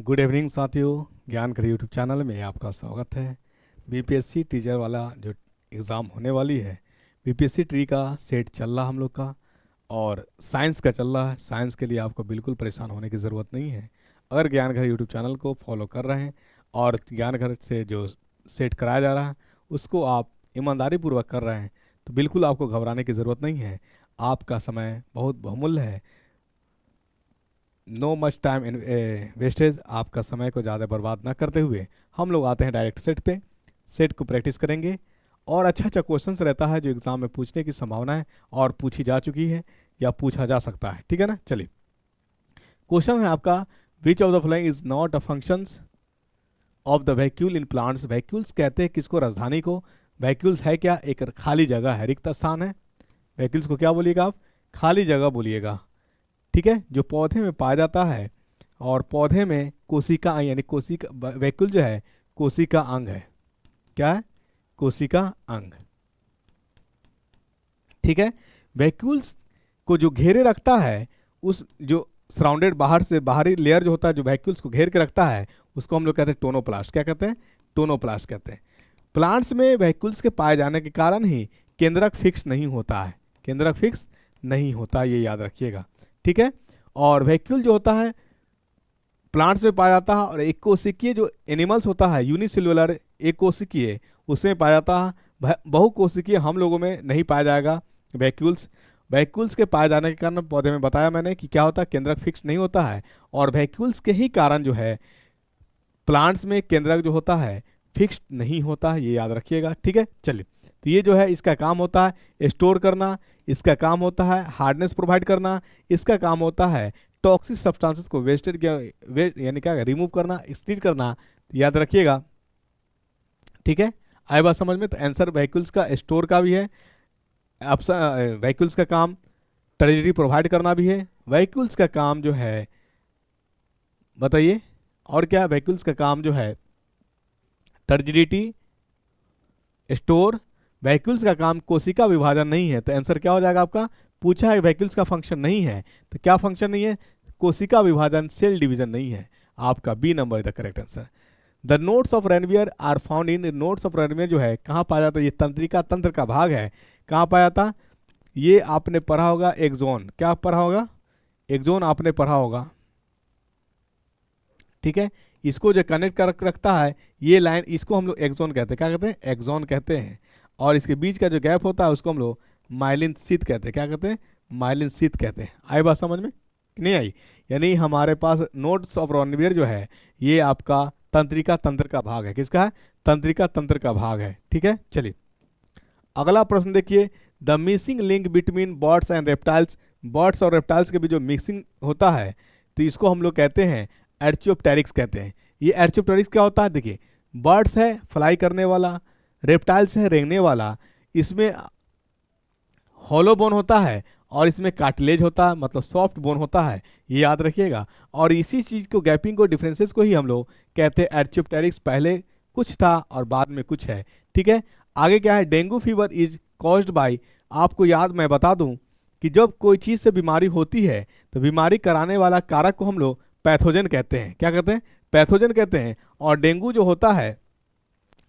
Good evening साथियों, ज्ञान कर यूट्यूब चैनल में आपका स्वागत है। बीपीएससी टीचर वाला जो एग्ज़ाम होने वाली है, बीपीएससी ट्री का सेट चल रहा हम लोग का और साइंस का चल रहा है। साइंस के लिए आपको बिल्कुल परेशान होने की ज़रूरत नहीं है। अगर ज्ञान घर यूट्यूब चैनल को फॉलो कर रहे हैं और ज्ञान घर से जो सेट कराया जा रहा है उसको आप ईमानदारी पूर्वक कर रहे हैं तो बिल्कुल आपको घबराने की ज़रूरत नहीं है। आपका समय बहुत बहुमूल्य है। No much time in wastage. आपका समय को ज़्यादा बर्बाद ना करते हुए हम लोग आते हैं डायरेक्ट सेट पे। सेट को प्रैक्टिस करेंगे और अच्छा क्वेश्चंस रहता है जो एग्ज़ाम में पूछने की संभावना है और पूछी जा चुकी है या पूछा जा सकता है। ठीक है ना। चलिए, क्वेश्चन है आपका, विच of the following is not a functions of the vacuole in plants. Vacuoles कहते हैं किसको? राजधानी को। वैक्यूल्स है क्या? एक खाली जगह है, रिक्त स्थान है। वैक्यूल्स को क्या बोलिएगा आप? खाली जगह बोलिएगा। ठीक है, जो पौधे में पाया जाता है और पौधे में कोशिका यानी कोशिका, वैक्यूल जो है कोशिका अंग है। क्या है? कोशिका अंग। ठीक है, वैक्यूल्स को जो घेरे रखता है, उस जो सराउंडेड बाहर से बाहरी लेयर जो होता है जो वैक्यूल्स को घेर के रखता है उसको हम लोग कहते हैं टोनोप्लास्ट। क्या कहते हैं? टोनोप्लास्ट कहते हैं। प्लांट्स में वैक्यूल्स के पाए जाने के कारण ही केंद्रक फिक्स नहीं होता है। केंद्रक फिक्स नहीं होता, ये याद रखिएगा। ठीक है, और वैक्यूल जो होता है प्लांट्स में पाया जाता है और एक कोशिकीय जो एनिमल्स होता है यूनिसेल्युलर एक कोशिकीय उसमें पाया जाता है। बहुकोशिकीय हम लोगों में नहीं पाया जाएगा वैक्यूल्स। वैक्यूल्स के पाए जाने के कारण पौधे में बताया मैंने कि क्या होता है, केंद्रक फिक्स नहीं होता है और वैक्यूल्स के ही कारण जो है प्लांट्स में केंद्रक जो होता है फिक्स्ड नहीं होता है, ये याद रखिएगा। ठीक है, चलिए, तो ये जो है इसका काम होता है स्टोर करना, इसका काम होता है हार्डनेस प्रोवाइड करना, इसका काम होता है टॉक्सिक सब्सटेंसेस को वेस्टेड यानी क्या रिमूव करना, एक्सक्रीट करना, याद रखिएगा। ठीक है, आए बात समझ में? तो आंसर वैक्यूल्स का स्टोर का भी है ऑप्शन। वैक्यूल्स का काम टर्जिडिटी प्रोवाइड करना भी है। वैक्यूल्स का काम जो है बताइए और क्या? वैक्यूल्स का काम जो है टर्जिडिटी, स्टोर। वैक्यूल्स का काम कोशिका विभाजन नहीं है, तो आंसर क्या हो जाएगा आपका? पूछा है वैक्यूल्स का फंक्शन नहीं है, तो क्या फंक्शन नहीं है? कोशिका विभाजन, सेल डिवीजन नहीं है। आपका B number is the correct answer. The notes of Ranvier are found in. Notes of Ranvier जो है कहाँ पाया जाता है? ये तंत्रिका तंत्र का भाग है। कहाँ पाया जाता? ये आपने पढ़ा होगा एक्सोन। क्या पढ़ा होगा? एक्सोन आपने पढ़ा होगा। ठीक है, इसको जो कनेक्ट कर रखता है ये लाइन, इसको हम लोग एक्सोन कहते हैं। क्या कहते हैं? एक्सोन कहते हैं। और इसके बीच का जो गैप होता है उसको हम लोग माइलिन शीथ कहते हैं। क्या कहते हैं? माइलिन शीथ कहते हैं। आई बात समझ में? नहीं आई? यानी हमारे पास नोट्स ऑफ रेनवियर जो है ये आपका तंत्रिका तंत्र का भाग है। किसका है? तंत्रिका तंत्र का भाग है। ठीक है, चलिए अगला प्रश्न देखिए, the missing link between birds and reptiles. Birds और रेप्टाइल्स के बीच जो मिक्सिंग होता है तो इसको हम लोग कहते हैं आर्चियोप्टेरिक्स कहते हैं। ये आर्चियोप्टेरिक्स क्या होता है? देखिए, बर्ड्स है फ्लाई करने वाला, रेप्टाइल्स है रेंगने वाला, इसमें हॉलो बोन होता है और इसमें कार्टिलेज होता है, मतलब सॉफ्ट बोन होता है, ये याद रखिएगा। और इसी चीज़ को गैपिंग को डिफरेंसेस को ही हम लोग कहते हैं आर्चियोप्टेरिक्स। पहले कुछ था और बाद में कुछ है। ठीक है, आगे क्या है? Dengue fever is caused by. आपको याद मैं बता दूं कि जब कोई चीज़ से बीमारी होती है तो बीमारी कराने वाला कारक को हम लोग पैथोजन कहते हैं। क्या कहते हैं? पैथोजन कहते हैं। और डेंगू जो होता है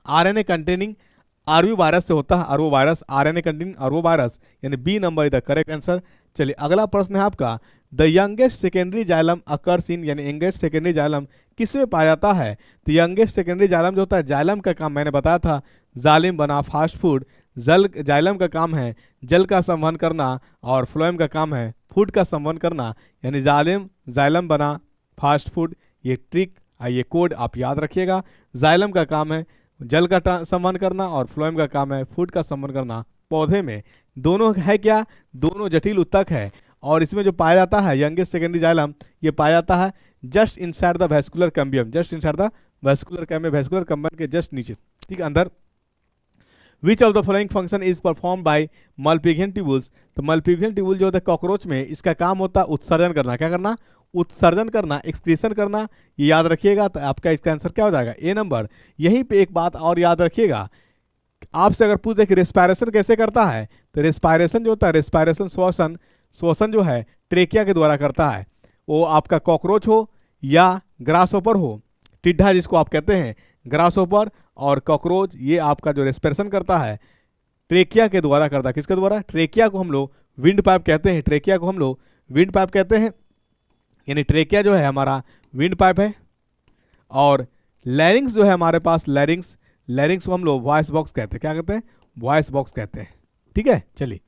आरएनए कंटेनिंग आरवी वायरस से होता है। RO virus, RNA containing RO virus, यानी B number is the correct answer. चलिए अगला प्रश्न है आपका, the youngest secondary xylem occurs in. यानी यंगेस्ट सेकेंडरी जाइलम किस में पाया जाता है? तो यंगेस्ट सेकेंडरी जाइलम जो होता है, जाइलम का काम मैंने बताया था जालिम बना फास्ट फूड। जल जाइलम का काम है जल का संवहन करना और फ्लोएम का काम है फूड का संवहन करना। यानी जाइलम बना फास्ट फूड। ये ट्रिक, ये कोड आप याद रखिएगा। जाइलम का काम है जल का संवहन करना और फ्लोएम का काम है फूड का संवहन करना। पौधे में दोनों है क्या? दोनों जटिल उत्तक है। और इसमें जो पाया जाता है यंगेस्ट सेकेंडरी जाइलम, ये पाया जाता है just inside the vascular cambium. Just inside the vascular cambium, vascular cambium के जस्ट नीचे, ठीक अंदर। Which of the following function is perform by Malpighian tubules. तो मल्पीगियन ट्यूबुल जो होता है कॉकरोच में, इसका काम होता है उत्सर्जन करना। क्या करना? उत्सर्जन करना, एक्सक्रीशन करना, ये याद रखिएगा। तो आपका इसका आंसर क्या हो जाएगा? A number. यहीं पे एक बात और याद रखिएगा, आपसे अगर पूछ दे कि रेस्पायरेशन कैसे करता है, तो रेस्पायरेशन जो होता है, रेस्पायरेशन श्वसन, श्वसन जो है ट्रेकिया के द्वारा करता है। वो आपका कॉकरोच हो या ग्रासहोपर हो, टिड्ढा जिसको आप कहते हैं, ग्रासहोपर और कॉकरोच, ये आपका जो रेस्पिरेशन करता है ट्रेकिया के द्वारा करता है। किसके द्वारा? ट्रेकिया को हम लोग विंड पाइप कहते हैं, ट्रेकिया को हम लोग विंड पाइप कहते हैं, यानी ट्रेकिया जो है हमारा विंड पाइप है। और लैरिंग्स जो है हमारे पास, लैरिंग्स को हम लोग वॉइस बॉक्स कहते हैं। क्या कहते हैं? वॉइस बॉक्स कहते हैं। ठीक है, चलिए।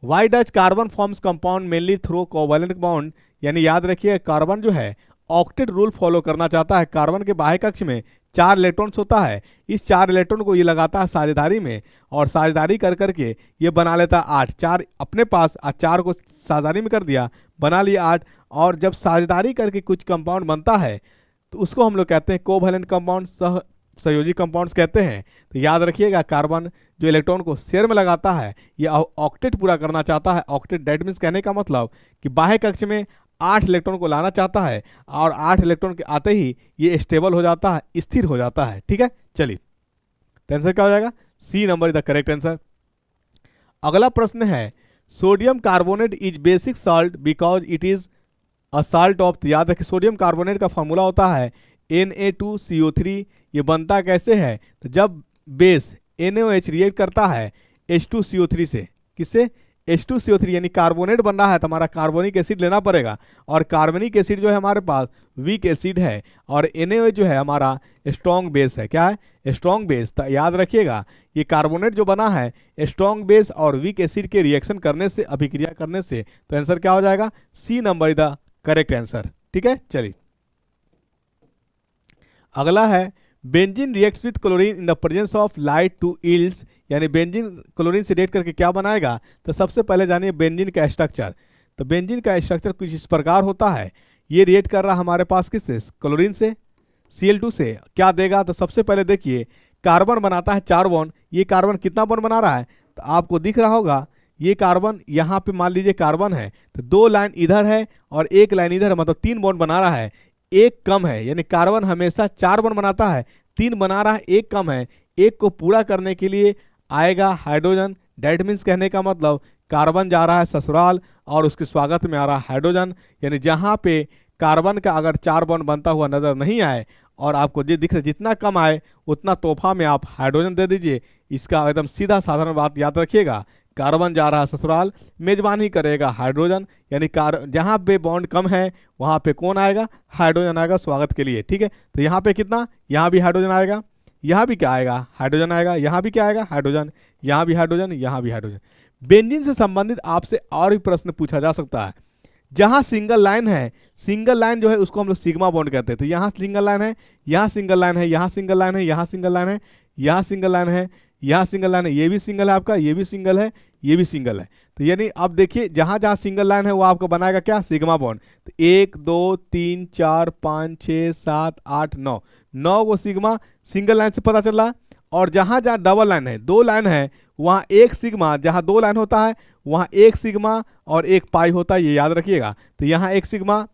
Why does carbon forms compound mainly through covalent bond, यानी याद रखिए कार्बन जो है ऑक्टेट रूल फॉलो करना चाहता है। कार्बन के बाह्य कक्ष में 4 इलेक्ट्रॉन्स होता है, इस 4 इलेक्ट्रॉन को ये लगाता है साझेदारी में, और साझेदारी कर करके ये बना लेता है 8। 4 अपने पास और 4 को साझेदारी में कर दिया, बना लिया 8। और जब साझेदारी करके कुछ कंपाउंड बनता है तो उसको हम लोग कहते हैं कोवैलेंट कंपाउंड, सहयोजी कंपाउंड्स कहते हैं। तो याद रखिएगा कार्बन जो इलेक्ट्रॉन को शेयर में लगाता है ये ऑक्टेट पूरा करना चाहता है। ऑक्टेट दैट मीन्स कहने का मतलब कि बाह्य कक्ष में 8 इलेक्ट्रॉन को लाना चाहता है, और 8 इलेक्ट्रॉन के आते ही ये स्टेबल हो जाता है, स्थिर हो जाता है। ठीक है, चलिए तो आंसर क्या हो जाएगा? C number is the correct answer. अगला प्रश्न है sodium carbonate is basic salt because it is a salt of, याद रखिए सोडियम कार्बोनेट का फॉर्मूला होता है Na2CO3। ये बनता कैसे है? तो जब बेस NaOH रिएक्ट करता है H2CO3 से, किससे? H2CO3, यानी कार्बोनेट बन रहा है तो हमारा कार्बोनिक एसिड लेना पड़ेगा, और कार्बनिक एसिड जो है हमारे पास वीक एसिड है, और NaOH जो है हमारा स्ट्रॉन्ग बेस है। क्या है? Strong base. तो याद रखिएगा ये कार्बोनेट जो बना है स्ट्रॉन्ग बेस और वीक एसिड के रिएक्शन करने से, अभिक्रिया करने से, तो आंसर क्या हो जाएगा? C number is the correct answer. ठीक है, चलिए अगला है benzene reacts with chlorine in the presence of light to yields, यानी बेंजीन क्लोरीन से रिएक्ट करके क्या बनाएगा? तो सबसे पहले जानिए बेंजीन का स्ट्रक्चर। तो बेंजीन का स्ट्रक्चर कुछ इस प्रकार होता है, ये रिएक्ट कर रहा हमारे पास किससे? क्लोरीन से, Cl2 से। क्या देगा? तो सबसे पहले देखिए कार्बन बनाता है 4 बॉन्ड। ये कार्बन कितना बॉन्ड बना रहा है? तो आपको दिख रहा होगा ये कार्बन यहाँ पे मान लीजिए कार्बन है, तो 2 लाइन इधर है और 1 लाइन इधर है, मतलब 3 बॉन्ड बना रहा है, 1 कम है। यानी कार्बन हमेशा 4 बॉन्ड बनाता है, 3 बना रहा है, 1 कम है। 1 को पूरा करने के लिए आएगा हाइड्रोजन। डेट मीन्स कहने का मतलब कार्बन जा रहा है ससुराल और उसके स्वागत में आ रहा है हाइड्रोजन। यानी जहाँ पे कार्बन का अगर 4 बॉन्ड बनता हुआ नजर नहीं आए और आपको जो दिख रहा है जितना कम आए उतना तोहफा में आप हाइड्रोजन दे दीजिए। इसका एकदम सीधा साधारण बात याद रखिएगा, कार्बन जा रहा है ससुराल, मेजबानी करेगा हाइड्रोजन, यानी जहाँ पे बॉन्ड कम है वहाँ पे कौन आएगा? हाइड्रोजन आएगा स्वागत के लिए। ठीक है, तो यहाँ पे कितना? यहाँ भी हाइड्रोजन आएगा, यहाँ भी क्या आएगा? हाइड्रोजन आएगा, यहाँ भी क्या आएगा? हाइड्रोजन, यहाँ भी हाइड्रोजन, यहाँ भी हाइड्रोजन। बेंजीन से संबंधित आपसे और भी प्रश्न पूछा जा सकता है। जहाँ सिंगल लाइन है, सिंगल लाइन जो है उसको हम लोग सिग्मा बॉन्ड कहते हैं। तो यहाँ सिंगल लाइन है, यहाँ सिंगल लाइन है, यहाँ सिंगल लाइन है, यहाँ सिंगल लाइन है, यहाँ सिंगल लाइन है, यहाँ सिंगल लाइन है, ये भी सिंगल है आपका, ये भी सिंगल है, ये भी सिंगल है। तो यानी अब देखिए जहाँ जहाँ सिंगल लाइन है वो आपको बनाएगा क्या? Sigma bond. तो 1 2 3 4 5 6 7 8 9, 9 वो सिग्मा सिंगल लाइन से पता चल रहा। और जहाँ जहाँ डबल लाइन है, 2 लाइन है, वहाँ 1 सिग्मा, जहाँ 2 लाइन होता है वहाँ 1 सिग्मा और 1 पाई होता है, ये याद रखिएगा। तो यहाँ 1 सिग्मा,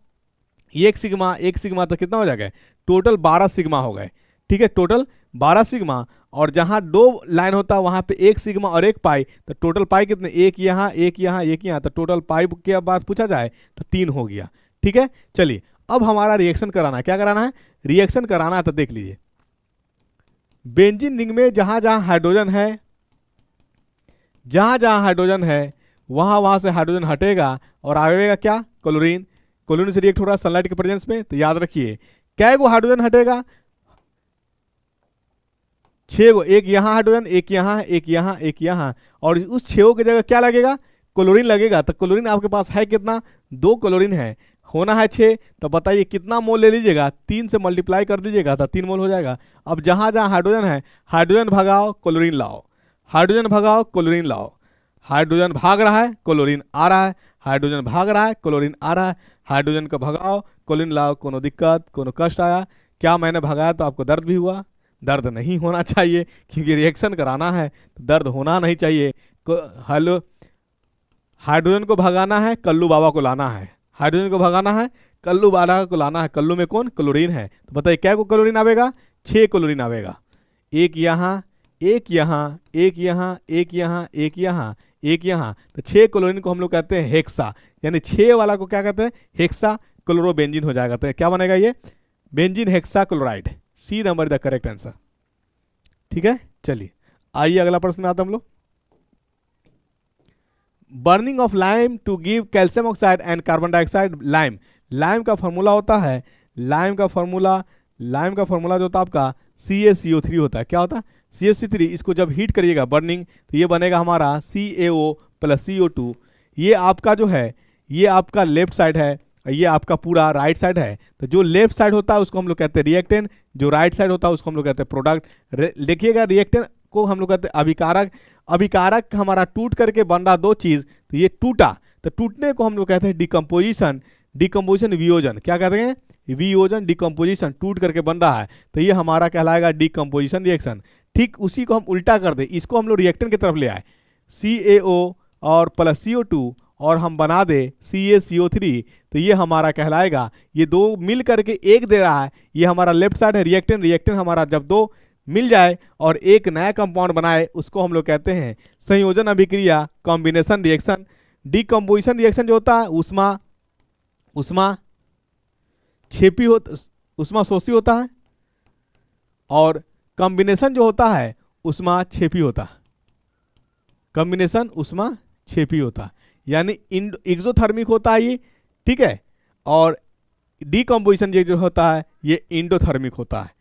1 सिग्मा, 1 सिग्मा, तो कितना हो जाएगा? टोटल 12 सिग्मा हो गए। ठीक है, टोटल 12 सिग्मा। और जहाँ 2 लाइन होता है वहाँ पे 1 सिग्मा और 1 पाई, तो टोटल पाई कितने? 1 यहाँ, 1 यहाँ, 1 यहाँ, तो टोटल पाई के बाद पूछा जाए तो 3 हो गया। ठीक है, चलिए अब हमारा रिएक्शन कराना है। क्या कराना है? रिएक्शन कराना है। तो देख लीजिए बेंजीन रिंग में जहाँ जहाँ हाइड्रोजन है, जहाँ जहाँ हाइड्रोजन है वहाँ वहाँ से हाइड्रोजन हटेगा और आएगा क्या? क्लोरीन। क्लोरीन से रिएक्ट हो रहा है सनलाइट के प्रेजेंस में। तो याद रखिए कै गो हाइड्रोजन हटेगा? 6 गो। 1 यहाँ हाइड्रोजन, 1 यहाँ, 1 यहाँ, 1 यहाँ, और उस 6 की जगह क्या लगेगा? क्लोरीन लगेगा। तो क्लोरीन आपके पास है कितना? 2 क्लोरीन है, होना है 6। तो बताइए कितना मोल ले लीजिएगा? 3 से मल्टीप्लाई कर दीजिएगा तो 3 मोल हो जाएगा। अब जहाँ जहाँ हाइड्रोजन है, हाइड्रोजन भगाओ क्लोरीन लाओ, हाइड्रोजन भगाओ क्लोरीन लाओ। हाइड्रोजन भाग रहा है, क्लोरीन आ रहा है, हाइड्रोजन भाग रहा है, क्लोरीन आ रहा है। हाइड्रोजन को भगाओ क्लोरीन लाओ। कोनो दिक्कत, कोनो कष्ट आया? क्या मैंने भगाया तो आपको दर्द भी हुआ? दर्द नहीं होना चाहिए, क्योंकि रिएक्शन कराना है तो दर्द होना नहीं चाहिए। हेलो, हाइड्रोजन को भगाना है, कल्लू बाबा को लाना है। हाइड्रोजन को भगाना है, कल्लू बाबा को लाना है। कल्लू में कौन? क्लोरीन है। तो बताइए क्या को क्लोरीन आवेगा? 6 क्लोरीन आवेगा। 1 यहाँ, 1 यहाँ, 1 यहाँ, 1 यहाँ, 1 यहाँ, 1 यहाँ। तो 6 क्लोरीन को हम लोग कहते हैं हेक्सा, यानी 6 वाला को क्या कहते हैं? हेक्सा। क्लोरोबेंजीन हो जाएगा। तो क्या बनेगा ये? Benzene hexachloride. C number the correct answer. ठीक है, चलिए आइए अगला प्रश्न आता हम लोग। Burning of lime to give calcium oxide and carbon dioxide. Lime, lime का फॉर्मूला होता है, लाइम का फॉर्मूला जो होता है आपका CaCO3 होता है। क्या होता है? CaCO3। इसको जब हीट करिएगा बर्निंग, तो ये बनेगा हमारा CaO प्लस CO2। ये आपका जो है, ये आपका लेफ्ट साइड है, ये आपका पूरा राइट साइड है। तो जो लेफ्ट साइड होता है उसको हम लोग कहते हैं रिएक्टेंट, जो राइट साइड होता है उसको हम लोग कहते हैं प्रोडक्ट। देखिएगा, रिएक्टेंट को हम लोग कहते हैं अभिकारक। अभिकारक हमारा टूट करके बन रहा दो चीज, तो ये टूटा, तो टूटने को हम लोग कहते हैं डिकम्पोजिशन। डिकम्पोजिशन वियोजन, क्या कहते हैं? वियोजन, डिकम्पोजिशन, टूट करके बन रहा है, तो ये हमारा कहलाएगा डिकम्पोजिशन रिएक्शन। ठीक उसी को हम उल्टा कर दे, इसको हम लोग रिएक्टेंट की तरफ ले आए, CaO और प्लस CO2 और हम बना दे CaCO3, तो ये हमारा कहलाएगा, ये दो मिल करके एक दे रहा है, ये हमारा लेफ्ट साइड है रिएक्टेंट। रिएक्टेंट हमारा जब दो मिल जाए और एक नया कंपाउंड बनाए, उसको हम लोग कहते हैं संयोजन अभिक्रिया, कॉम्बिनेशन रिएक्शन। डिकम्पोजिशन रिएक्शन जो होता है उष्मा छेपी होता, उष्मा शोषी होता है, और कॉम्बिनेशन जो होता है उष्मा छेपी होता है। कॉम्बिनेशन उष्मा छेपी होता है, यानी एक्सोथर्मिक होता है ये, ठीक है। और डिकम्पोजिशन जो होता है ये इंडोथर्मिक होता है।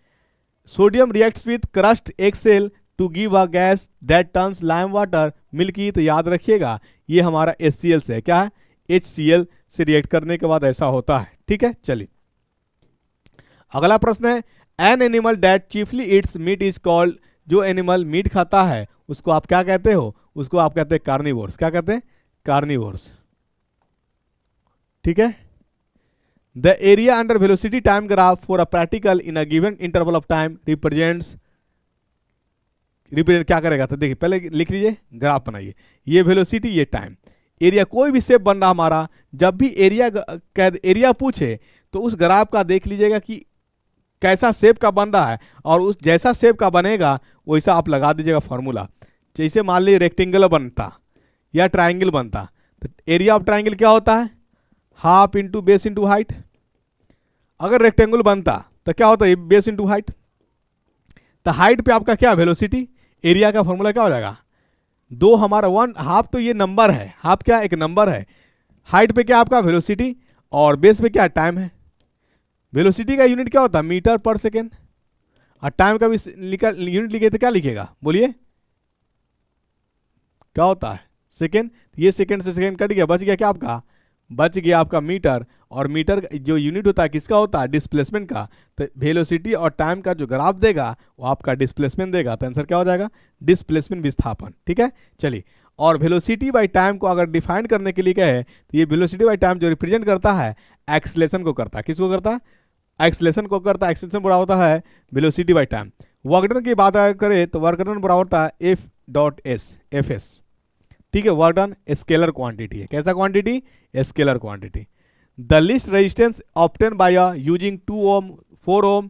Sodium reacts with crushed egg shell to give a gas that turns lime water milky. तो याद रखिएगा ये हमारा HCl से है, क्या है? HCl से रिएक्ट करने के बाद ऐसा होता है, ठीक है। चलिए अगला प्रश्न है, an animal that chiefly eats meat is called. जो एनिमल मीट खाता है उसको आप क्या कहते हो? उसको आप कहते हैं कार्निवोर्स। क्या कहते हैं? कार्निवोर्स, ठीक है। The area under velocity time graph for a practical in a given interval of time represent क्या करेगा? तो देखिए पहले लिख लीजिए, ग्राफ बनाइए, ये वेलोसिटी, ये टाइम, एरिया। कोई भी शेप बन रहा हमारा, जब भी एरिया पूछे तो उस ग्राफ का देख लीजिएगा कि कैसा शेप का बन रहा है, और उस जैसा शेप का बनेगा वैसा आप लगा दीजिएगा फॉर्मूला। जैसे मान लीजिए रेक्टेंगल बनता या ट्राइंगल बनता, तो एरिया ऑफ ट्राइंगल क्या होता है? Half into base into height. अगर रेक्टेंगल बनता तो क्या होता है? Base into height. तो हाइट पे आपका क्या? वेलोसिटी। एरिया का फॉर्मूला क्या हो जाएगा? दो हमारा वन, हाफ तो ये नंबर है, हाफ क्या? एक नंबर है। हाइट पे क्या आपका? वेलोसिटी, और बेस पे क्या? टाइम है। वेलोसिटी का यूनिट क्या होता है? मीटर पर सेकेंड। और टाइम का भी यूनिट लिखे तो क्या लिखेगा? बोलिए क्या होता है? सेकेंड। ये सेकेंड से सेकेंड कट गया, बच गया क्या आपका? बच गया आपका मीटर। और मीटर जो यूनिट होता है किसका होता है? डिस्प्लेसमेंट का। तो वेलोसिटी और टाइम का जो ग्राफ देगा वो आपका डिस्प्लेसमेंट देगा। तो आंसर क्या हो जाएगा? डिस्प्लेसमेंट विस्थापन, ठीक है। चलिए, और वेलोसिटी बाय टाइम को अगर डिफाइन करने के लिए कहे तो ये वेलोसिटी बाय टाइम जो रिप्रेजेंट करता है एक्सलेशन को करता है। किसको करता है? एक्सलेशन को करता है। एक्सलेशन बराबर होता है velocity by time. Work done की बात अगर करें तो वर्क डन बराबर होता है F.S, FS, ठीक है। वर्क डन स्केलर क्वांटिटी है। कैसा quantity? Scalar quantity. The least resistance obtain by using 2 ohm, 4 ohm,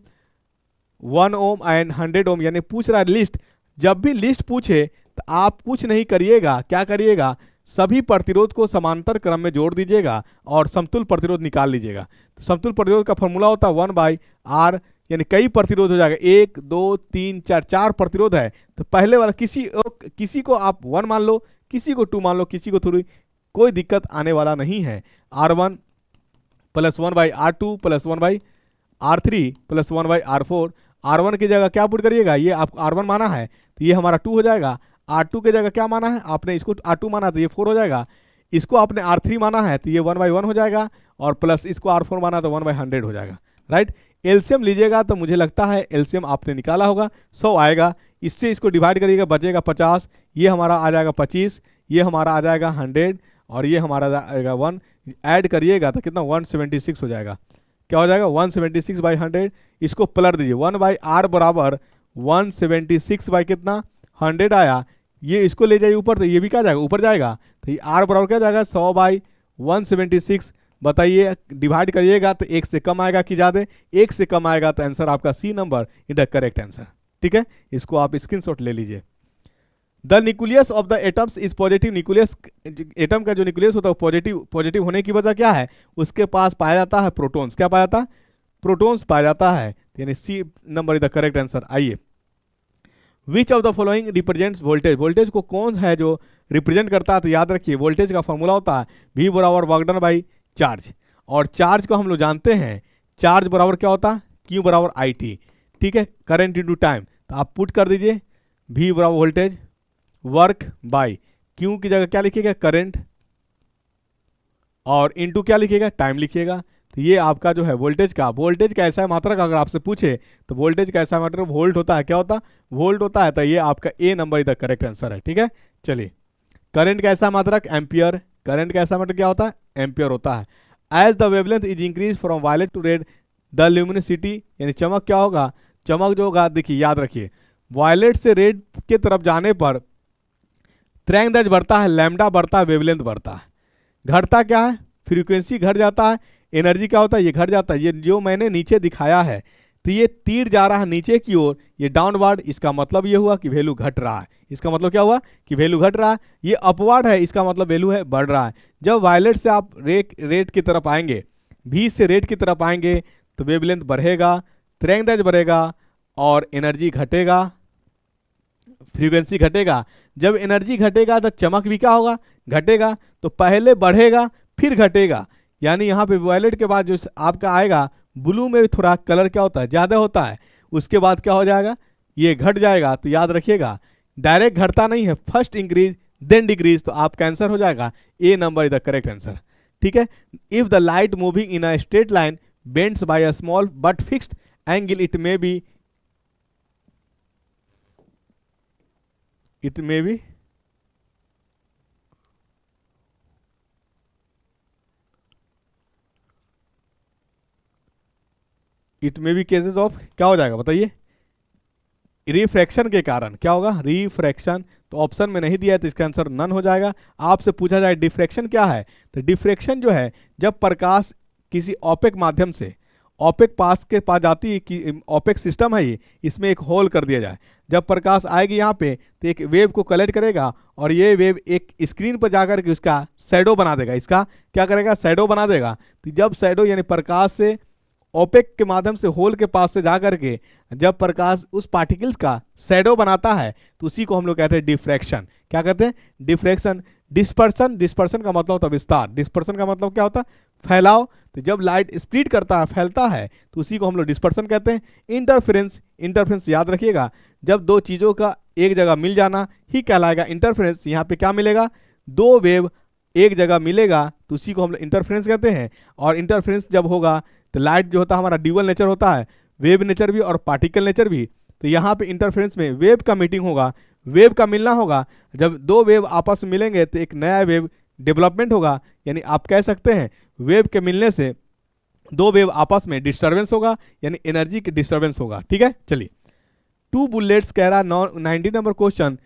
1 ohm and 100 ohm. यानी पूछ रहा है लिस्ट। जब भी लिस्ट पूछे तो आप कुछ नहीं करिएगा, क्या करिएगा? सभी प्रतिरोध को समांतर क्रम में जोड़ दीजिएगा और समतुल्य प्रतिरोध निकाल लीजिएगा। तो समतुल्य प्रतिरोध का फॉर्मूला होता है 1/R, यानी कई प्रतिरोध हो जाएगा, 1 2 3 4, 4 प्रतिरोध है। तो पहले वाला किसी को आप 1 मान लो, किसी को 2 मान लो, किसी को 3, कोई दिक्कत आने वाला नहीं है। R1 plus 1/R2 plus 1/R3 plus 1/R4। R1 की जगह क्या पुट करिएगा? ये आप R1 माना है तो ये हमारा 2 हो जाएगा। R2 की जगह क्या माना है आपने? इसको R2 माना तो ये 4 हो जाएगा। इसको आपने R3 माना है तो ये 1/1 हो जाएगा, और प्लस इसको R4 माना तो 1/100 हो जाएगा, राइट। एलसीएम लीजिएगा तो मुझे लगता है एलसीएम आपने निकाला होगा, 100 आएगा। इससे इसको डिवाइड करिएगा, बचेगा 50, ये हमारा आ जाएगा 25, ये हमारा आ जाएगा 100, और ये हमारा आएगा 1। ऐड करिएगा तो कितना? 176 हो जाएगा। क्या हो जाएगा? 176/100। इसको पलट दीजिए, 1/R बराबर 176 बाई कितना? 100 आया। ये इसको ले जाइए ऊपर तो ये भी क्या जाएगा? ऊपर जाएगा। तो ये R बराबर क्या जाएगा? 100/176। बताइए, डिवाइड करिएगा तो 1 से कम आएगा कि ज़्यादा? 1 से कम आएगा, तो आंसर आपका C number is the correct answer, ठीक है। इसको आप स्क्रीनशॉट ले लीजिए। The nucleus of the atoms is positive. Nucleus, atom का जो न्यूक्लियस होता है पॉजिटिव, पॉजिटिव होने की वजह क्या है, उसके पास पाया जाता है प्रोटॉन्स। क्या पाया जाता है, प्रोटॉन्स पाया जाता है, यानी C number is the correct answer. आइए, which of the following represents voltage, voltage को कौन है जो रिप्रेजेंट करता है, तो याद रखिए वोल्टेज का फॉर्मूला होता है V बराबर वर्क डन बाई चार्ज, और चार्ज को हम लोग जानते हैं, चार्ज बराबर क्या होता है, Q बराबर IT, ठीक है, करंट इंटू टाइम। तो आप पुट कर दीजिए V बराबर वोल्टेज वर्क बाई Q की जगह क्या लिखिएगा, करंट, और इंटू क्या लिखिएगा, टाइम लिखिएगा। तो ये आपका जो है वोल्टेज का ऐसा मात्रक अगर आपसे पूछे तो वोल्टेज का ऐसा मात्रक वोल्ट होता है, क्या होता है, वोल्ट होता है। तो ये आपका ए नंबर इधर करेक्ट आंसर है, ठीक है। चलिए, करंट का ऐसा मात्रक एम्पियर, करंट का ऐसा मात्रक क्या होता है, एम्पियर होता है। As the wavelength is increase from violet to red the luminosity, यानी चमक क्या होगा, चमक जो होगा, देखिए याद रखिए वायलेट से रेड के तरफ जाने पर तरंगदैर्घ्य बढ़ता है, लैम्डा बढ़ता है, वेवलेंथ बढ़ता है। घटता क्या है, फ्रीक्वेंसी घट जाता है, एनर्जी क्या होता है, ये घट जाता है। ये जो मैंने नीचे दिखाया है, तो ये तीर जा रहा है नीचे की ओर, ये डाउनवर्ड, इसका मतलब ये हुआ कि वैल्यू घट रहा है। इसका मतलब क्या हुआ कि वैल्यू घट रहा है। ये अपवर्ड है, इसका मतलब वैल्यू है बढ़ रहा है। जब वायलेट से आप रेड की तरफ आएंगे, भी से रेड की तरफ आएंगे, तो वेवलेंथ बढ़ेगा, तरंगदैर्घ्य बढ़ेगा, और एनर्जी घटेगा, फ्रीक्वेंसी घटेगा। जब एनर्जी घटेगा तो चमक भी क्या होगा, घटेगा। तो पहले बढ़ेगा फिर घटेगा, यानी यहाँ पे वायलेट के बाद जो आपका आएगा ब्लू में थोड़ा कलर क्या होता है, ज़्यादा होता है, उसके बाद क्या हो जाएगा, ये घट जाएगा। तो याद रखिएगा डायरेक्ट घटता नहीं है, फर्स्ट इंक्रीज देन डिक्रीज। तो आपका आंसर हो जाएगा A number is the correct answer, ठीक है। If the light moving in a straight line bends by a small but fixed angle it may be cases of, क्या हो जाएगा बताइए, रिफ्रैक्शन के कारण। क्या होगा, रिफ्रैक्शन। तो ऑप्शन में नहीं दिया है, तो इसका आंसर नन हो जाएगा। आपसे पूछा जाए डिफ्रैक्शन क्या है, तो डिफ्रैक्शन जो है जब प्रकाश किसी ओपेक माध्यम से ओपेक पास के पास जाती है, कि ओपेक सिस्टम है ये, इसमें एक होल कर दिया जाए, जब प्रकाश आएगी यहाँ पे तो एक वेव को कलेक्ट करेगा, और ये वेव एक स्क्रीन पर जाकर के उसका शैडो बना देगा, इसका क्या करेगा, शैडो बना देगा। तो जब शैडो यानी प्रकाश से ओपेक के माध्यम से होल के पास से जा करके जब प्रकाश उस पार्टिकल्स का शैडो बनाता है, तो उसी को हम लोग कहते हैं डिफ्रैक्शन। क्या कहते हैं, डिफ्रैक्शन। डिस्पर्सन, डिस्पर्सन का मतलब होता है विस्तार, डिस्पर्सन का मतलब क्या होता है, फैलाव। तो जब लाइट स्प्लिट करता है, फैलता है, तो उसी को हम लोग डिस्पर्सन कहते हैं। इंटरफेरेंस, इंटरफेरेंस याद रखिएगा जब दो चीज़ों का एक जगह मिल जाना ही कहलाएगा इंटरफेरेंस। यहाँ पे क्या मिलेगा, दो वेव एक जगह मिलेगा, तो उसी को हम लोग इंटरफेरेंस कहते हैं। और इंटरफेरेंस जब होगा तो लाइट जो होता है हमारा ड्यूअल नेचर होता है, वेव नेचर भी और पार्टिकल नेचर भी। तो यहाँ पे इंटरफेरेंस में वेव का मीटिंग होगा, वेव का मिलना होगा। जब दो वेव आपस में मिलेंगे तो एक नया वेव डेवलपमेंट होगा, यानी आप कह सकते हैं वेव के मिलने से दो वेव आपस में डिस्टर्बेंस होगा, यानी एनर्जी की डिस्टर्बेंस होगा, ठीक है। चलिए, टू बुलेट्स कह रहा 19 number question,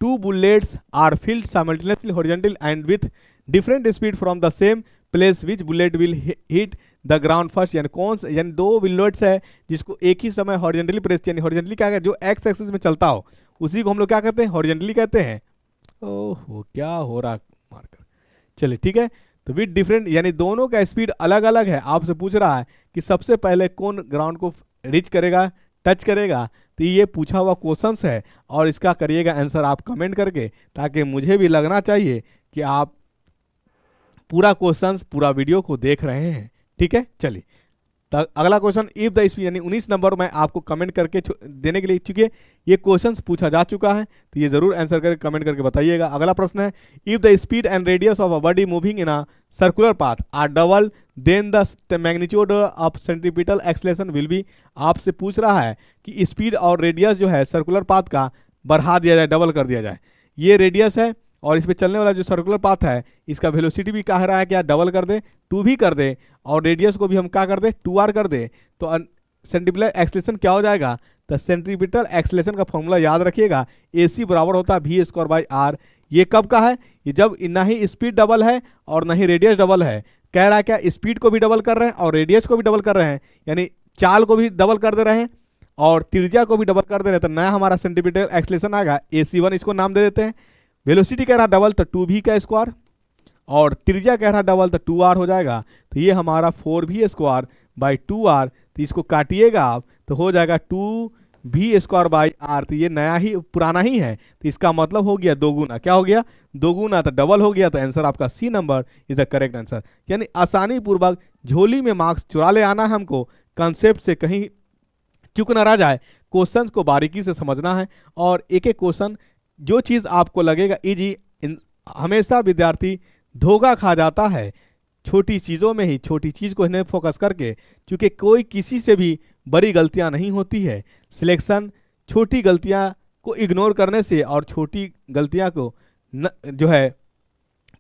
two bullets are fired simultaneously horizontal and with different speed from the same place which bullet will hit the ground first. यानी कौन सा, यानी दो बुलेट्स है जिसको एक ही समय हॉरिजॉन्टली प्रेस, यानी हॉरिजॉन्टली क्या है, जो एक्स एक्सिस में चलता हो उसी को हम लोग क्या कहते हैं, हॉरिजॉन्टली कहते हैं। ओहो क्या हो रहा मार्कर, चलिए ठीक है। तो विथ डिफरेंट, यानी दोनों का स्पीड अलग अलग है। आपसे पूछ रहा है कि सबसे पहले कौन ग्राउंड को रीच करेगा, टच करेगा। तो ये पूछा हुआ क्वेश्चंस है, और इसका करिएगा आंसर आप कमेंट करके, ताकि मुझे भी लगना चाहिए कि आप पूरा क्वेश्चंस, पूरा वीडियो को देख रहे हैं, ठीक है। चलिए, तो अगला क्वेश्चन, इफ द स्पीड, यानी 19 नंबर में आपको कमेंट करके देने के लिए, चूंकि ये क्वेश्चंस पूछा जा चुका है, तो ये जरूर आंसर करके कमेंट करके बताइएगा। अगला प्रश्न है, if the speed and radius of a body moving in a circular path are double then the magnitude of centripetal acceleration will be. आपसे पूछ रहा है कि स्पीड और रेडियस जो है सर्कुलर पाथ का बढ़ा दिया जाए, डबल कर दिया जाए। ये रेडियस है, और इस पर चलने वाला जो सर्कुलर पाथ है इसका वेलोसिटी भी कह रहा है कि डबल कर दे, 2 भी कर दे, और रेडियस को भी हम क्या कर दे, 2r कर दे। तो सेंट्रीपिटल एक्सेलरेशन क्या हो जाएगा, तो सेंट्रीपिटल एक्सेलरेशन का फॉर्मूला याद रखिएगा, AC बराबर होता है v²/r। ये कब का है, ये जब ना ही स्पीड डबल है और ना ही रेडियस डबल है। कह रहा है क्या, स्पीड को भी डबल कर रहे हैं और रेडियस को भी डबल कर रहे हैं, यानी चाल को भी डबल कर दे रहे हैं, और त्रिज्या को भी डबल कर दे रहे तो नया हमारा सेंटीमीटर एक्सलेशन आएगा AC1, इसको नाम दे देते हैं। वेलोसिटी कह रहा डबल तो 2v का स्क्वायर, और त्रिज्या कह रहा डबल तो 2r हो जाएगा। तो ये हमारा 4v स्क्वायर बाई 2r, तो इसको काटिएगा आप तो हो जाएगा 2v स्क्वायर बाई r। तो ये नया ही पुराना ही है, तो इसका मतलब हो गया दोगुना। क्या हो गया? दोगुना, तो डबल हो गया। तो आंसर आपका C number is the correct answer. यानी आसानी पूर्वक झोली में मार्क्स चुरा ले आना है हमको, कंसेप्ट से कहीं चूक ना रह जाए, क्वेश्चंस को बारीकी से समझना है। और एक एक क्वेश्चन जो चीज़ आपको लगेगा इजी, हमेशा विद्यार्थी धोखा खा जाता है छोटी चीज़ों में ही, छोटी चीज़ को इन्हें फोकस करके, क्योंकि कोई किसी से भी बड़ी गलतियां नहीं होती है। सिलेक्शन छोटी गलतियां को इग्नोर करने से और छोटी गलतियां को जो है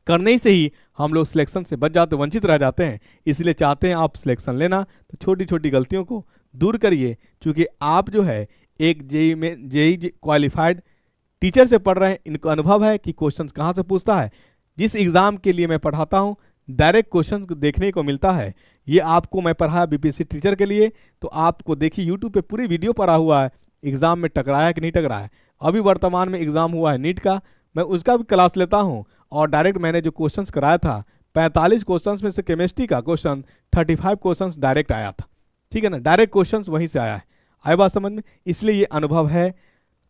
करने से ही हम लोग सिलेक्शन से बच जाते, वंचित रह जाते हैं। इसलिए चाहते हैं आप सिलेक्शन लेना तो छोटी छोटी गलतियों को दूर करिए, क्योंकि आप जो है एक जेई में जेई क्वालिफाइड टीचर से पढ़ रहे हैं, इनको अनुभव है कि क्वेश्चंस कहाँ से पूछता है। जिस एग्ज़ाम के लिए मैं पढ़ाता हूँ डायरेक्ट क्वेश्चन देखने को मिलता है। ये आपको मैं पढ़ाया BPSC टीचर के लिए, तो आपको देखिए यूट्यूब पे पूरी वीडियो पढ़ा हुआ है, एग्ज़ाम में टकराया कि नहीं टकराया। अभी वर्तमान में एग्ज़ाम हुआ है नीट का, मैं उसका भी क्लास लेता हूँ। और डायरेक्ट मैंने जो क्वेश्चंस कराया था 45 क्वेश्चंस में से केमिस्ट्री का क्वेश्चन 35 क्वेश्चंस डायरेक्ट आया था। ठीक है ना, डायरेक्ट क्वेश्चंस वहीं से आया है। आए बात समझ में? इसलिए ये अनुभव है।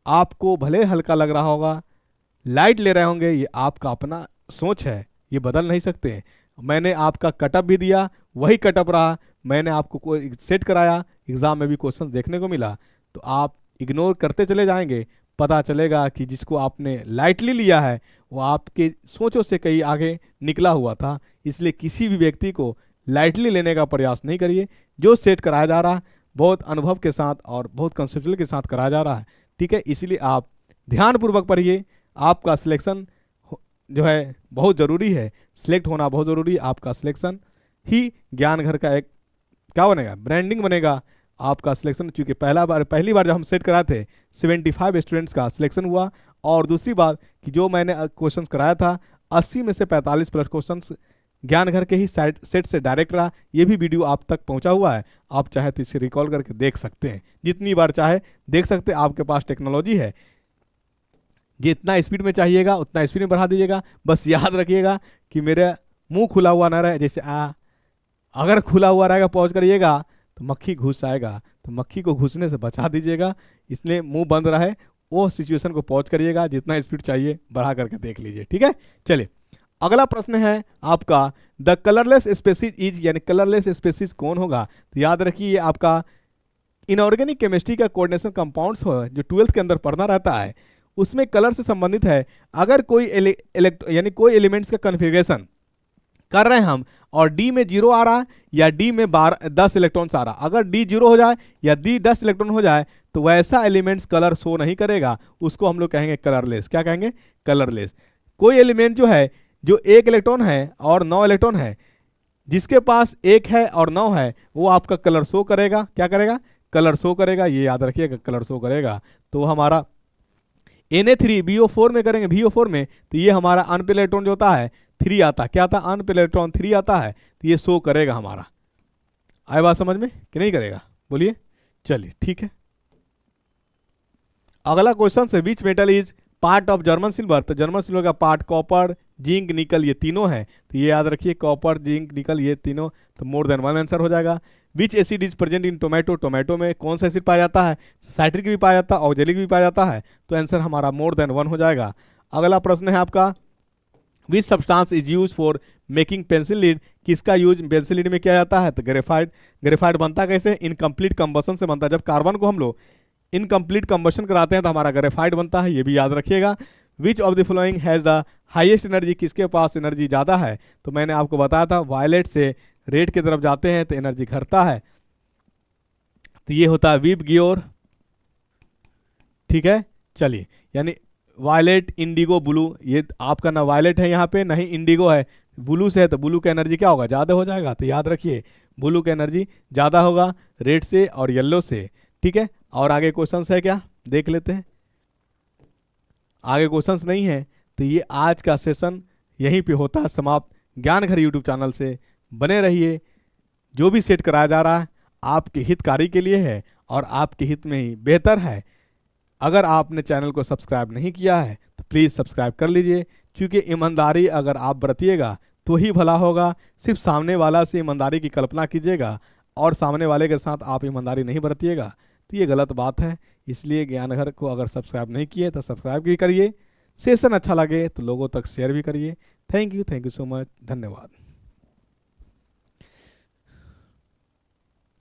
आपको भले हल्का लग रहा होगा, लाइट ले रहे होंगे, ये आपका अपना सोच है, ये बदल नहीं सकते। मैंने आपका कटअप भी दिया, वही कटअप रहा। मैंने आपको कोई सेट कराया, एग्ज़ाम में भी क्वेश्चन देखने को मिला, तो आप इग्नोर करते चले जाएंगे। पता चलेगा कि जिसको आपने लाइटली लिया है वो आपके सोचों से कहीं आगे निकला हुआ था। इसलिए किसी भी व्यक्ति को लाइटली लेने का प्रयास नहीं करिए। जो सेट कराया जा रहा है बहुत अनुभव के साथ और बहुत कंसेप्चुअल के साथ कराया जा रहा है। ठीक है, इसलिए आप ध्यानपूर्वक पढ़िए। आपका सिलेक्शन जो है बहुत ज़रूरी है, सिलेक्ट होना बहुत ज़रूरी है। आपका सिलेक्शन ही ज्ञान घर का एक क्या बनेगा, ब्रांडिंग बनेगा आपका सिलेक्शन। क्योंकि पहली बार जब हम सेट कराए थे 75 स्टूडेंट्स का सिलेक्शन हुआ, और दूसरी बार कि जो मैंने क्वेश्चंस कराया था 80 में से 45 प्लस क्वेश्चंस ज्ञान घर के ही सेट से डायरेक्ट रहा। ये भी वीडियो आप तक पहुंचा हुआ है, आप चाहे तो इसे रिकॉल करके देख सकते हैं, जितनी बार चाहे देख सकते हैं। आपके पास टेक्नोलॉजी है, जितना स्पीड में चाहिएगा उतना स्पीड में बढ़ा दीजिएगा। बस याद रखिएगा कि मेरा मुंह खुला हुआ ना रहे, जैसे अगर खुला हुआ रहेगा पॉज करिएगा तो मक्खी घुस आएगा, तो मक्खी को घुसने से बचा दीजिएगा। इसलिए मुंह बंद रहे, वो सिचुएशन को पॉज करिएगा, जितना स्पीड चाहिए बढ़ा करके देख लीजिए। ठीक है, चलिए अगला प्रश्न है आपका, द कलरलेस स्पेसीज इज, यानी कलरलेस स्पेसीज कौन होगा? तो याद रखिए आपका इनऑर्गेनिक केमिस्ट्री का कोऑर्डिनेशन कंपाउंड्स हो जो 12th के अंदर पढ़ना रहता है, उसमें कलर से संबंधित है। अगर कोई यानी कोई एलिमेंट्स का कन्फिग्रेशन कर रहे हैं हम और D में 0 आ रहा है या D में 10 इलेक्ट्रॉन्स आ रहा, अगर D 0 हो जाए या D 10 इलेक्ट्रॉन हो जाए तो वैसा एलिमेंट्स कलर शो नहीं करेगा, उसको हम लोग कहेंगे कलरलेस। क्या कहेंगे? कलरलेस। कोई एलिमेंट जो है जो 1 इलेक्ट्रॉन है और 9 इलेक्ट्रॉन है, जिसके पास 1 है और 9 है वो आपका कलर शो करेगा। क्या करेगा? कलर शो करेगा। ये याद रखिएगा, कलर शो करेगा। तो हमारा Na3BO4 में करेंगे, VO4 में, तो ये हमारा अनपेड इलेक्ट्रॉन जो होता है 3 आता है। क्या आता है? अनपेड इलेक्ट्रॉन 3 आता है, तो ये शो करेगा हमारा। आए बात समझ में कि नहीं करेगा? बोलिए। चलिए ठीक है, अगला क्वेश्चन से which metal is part of German silver? तो जर्मन सिल्वर का पार्ट कॉपर, जिंक, निकल, ये तीनों है। तो ये याद रखिए, कॉपर, जिंक, निकल, ये तीनों, तो मोर देन 1 आंसर हो जाएगा। विच acid is present in tomato? Tomato में कौन सा एसिड पाया जाता है? साइट्रिक भी पाया जाता है, ऑक्जेलिक भी पाया जाता है, तो आंसर हमारा मोर देन 1 हो जाएगा। अगला प्रश्न है आपका, which substance is use for making pencil lead? किसका यूज पेंसिल लीड में किया जाता है? तो ग्रेफाइट। ग्रेफाइट बनता कैसे? इनकम्प्लीट कंबशन से बनता है। जब कार्बन को हम लोग इनकम्प्लीट कंबशन कराते हैं तो हमारा ग्रेफाइट बनता है, ये भी याद रखिएगा। विच of the following has the highest energy? किसके पास एनर्जी ज़्यादा है? तो मैंने आपको बताया था वायलेट से रेड की तरफ जाते हैं तो एनर्जी घटता है, तो ये होता है वीप गियोर। ठीक है, चलिए, यानी वायलेट, इंडिगो, ब्लू, ये आपका ना वायलेट है यहाँ पे, ना ही इंडिगो है। ब्लू से है तो ब्लू का एनर्जी क्या होगा? ज़्यादा हो जाएगा। तो याद रखिए ब्लू का एनर्जी ज़्यादा होगा रेड से और येलो से। ठीक है, और आगे क्वेश्चंस है क्या, देख लेते हैं। आगे क्वेश्चंस नहीं है, तो ये आज का सेशन यहीं पे होता है समाप्त। ज्ञान घर यूट्यूब चैनल से बने रहिए, जो भी सेट कराया जा रहा है आपके हितकारी के लिए है और आपके हित में ही बेहतर है। अगर आपने चैनल को सब्सक्राइब नहीं किया है तो प्लीज़ सब्सक्राइब कर लीजिए, क्योंकि ईमानदारी अगर आप बरतिएगा तो ही भला होगा। सिर्फ सामने वाला से ईमानदारी की कल्पना कीजिएगा और सामने वाले के साथ आप ईमानदारी नहीं बरतिएगा तो ये गलत बात है। इसलिए ज्ञानघर को अगर सब्सक्राइब नहीं किए तो सब्सक्राइब भी करिए। सेशन अच्छा लगे तो लोगों तक शेयर भी करिए। थैंक यू सो मच, धन्यवाद।